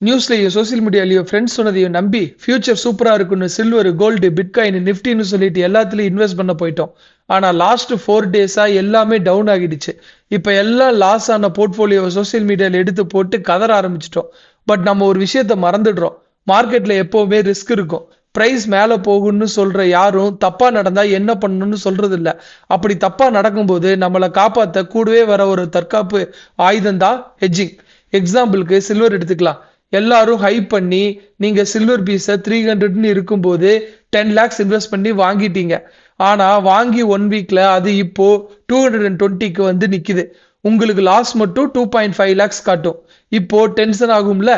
நியூஸ்லயோ social மீடியாலயோ friends சொன்னதையும் நம்பி future சூப்பரா இருக்குன்னு சில்வர், கோல்டு, பிட்காயின், நிஃப்டின்னு சொல்லிட்டு எல்லாத்துலயும் இன்வெஸ்ட் பண்ண போயிட்டோம். ஆனா லாஸ்ட் 4 டேஸா எல்லாமே டவுன் ஆகிடுச்சு. இப்ப எல்லாம் லாஸ் ஆன போர்ட்போலியோ சோசியல் மீடியால எடுத்து போட்டு கதற ஆரம்பிச்சிட்டோம். பட் நம்ம ஒரு விஷயத்த மறந்துடுறோம். மார்க்கெட்ல எப்பவுமே ரிஸ்க் இருக்கும். பிரைஸ் மேல போகும்னு சொல்ற யாரும் தப்பா நடந்தா என்ன பண்ணணும்னு சொல்றது இல்ல. அப்படி தப்பா நடக்கும்போது நம்மளை காப்பாத்த கூடவே வர ஒரு தற்காப்பு ஆயுதம் தான் ஹெட்ஜிங். எக்ஸாம்பிளுக்கு சில்வர் எடுத்துக்கலாம். எல்லாரும் ஹைப் பண்ணி நீங்க சில்வர் பீஸை 300ன்னு இருக்கும்போது 10 lakhs இன்வெஸ்ட் பண்ணி வாங்கிட்டீங்க. ஆனா வாங்கி 1 வீக்ல அது இப்போ 220க்கு வந்து நிக்குது. உங்களுக்கு லாஸ் மட்டும் 2.5 lakhs காட்டும். இப்போ டென்ஷன் ஆகும்ல.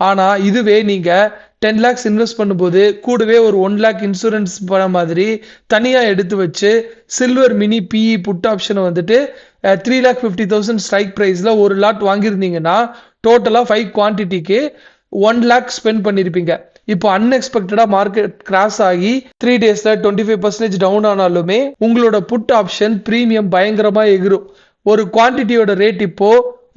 ஆனா இதுவே நீங்க 10 lakhs இன்வெஸ்ட் பண்ணும்போது கூடவே ஒரு 1 lakh இன்சூரன்ஸ் பண்ண மாதிரி தனியா எடுத்து வச்சு சில்வர் மினி பிஇ புட் ஆப்ஷனை வந்துட்டு 3,50,000 ஸ்ட்ரைக் பிரைஸ்ல ஒரு லாட் வாங்கியிருந்தீங்கன்னா டோட்டலா 5 குவான்டிட்டிக்கு 1 lakh ஸ்பெண்ட் பண்ணிருப்பீங்க. இப்போ அன்எக்ஸ்பெக்டடா மார்க்கெட் கிராஸ் ஆகி 3 டேஸ்ல 25% டவுன் ஆனாலுமே உங்களோட புட் ஆப்ஷன் பிரீமியம் பயங்கரமா எகிரும். ஒரு குவான்டிட்டியோட ரேட் இப்போ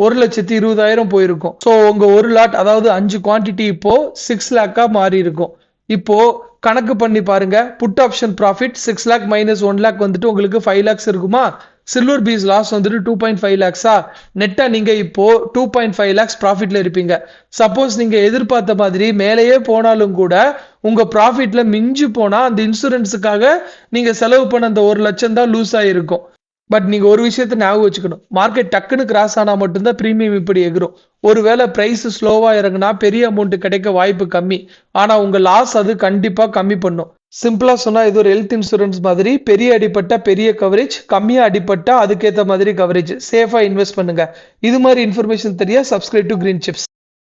1,20,000 போயிருக்கும். ஸோ உங்க ஒரு லாட் அதாவது 5 குவான்டிட்டி இப்போ 6 லேக்கா மாறி இருக்கும். இப்போ கணக்கு பண்ணி பாருங்க. Put option profit 6 lakh minus 1 lakh வந்துட்டு உங்களுக்கு 5 lakhs இருக்குமா? சில்வர் பீஸ் லாஸ் வந்துட்டு 2.5 lakhsா? நெட்டா நீங்க இப்போ 2.5 lakhs ப்ராஃபிட்ல இருப்பீங்க. சப்போஸ் நீங்க எதிர்பார்த்த மாதிரி மேலேயே போனாலும் கூட உங்க ப்ராஃபிட்ல மிஞ்சி போனா அந்த இன்சூரன்ஸுக்காக நீங்க செலவு பண்ண அந்த 1 லட்சம் தான் லூஸ் ஆயிருக்கும். பட் நீங்க ஒரு விஷயத்த ஞாபகம் வச்சுக்கணும். மார்க்கெட் டக்குன்னு கிராஸ் ஆனா மட்டும்தான் பிரீமியம் இப்படி எகிரும். ஒருவேளை பிரைஸ் ஸ்லோவா இறங்குனா பெரிய அமௌண்ட் கிடைக்க வாய்ப்பு கம்மி. ஆனா உங்க லாஸ் அது கண்டிப்பா கம்மி பண்ணும். சிம்பிளா சொன்னா இது ஒரு ஹெல்த் இன்சூரன்ஸ் மாதிரி. பெரிய அடிப்பட்டா பெரிய கவரேஜ், கம்மியா அடிப்பட்டா அதுக்கேற்ற மாதிரி கவரேஜ். சேஃபா இன்வெஸ்ட் பண்ணுங்க. இது மாதிரி இன்ஃபர்மேஷன் தெரிய சப்ஸ்கிரைப் டு கிரீன் சிப்ஸ்.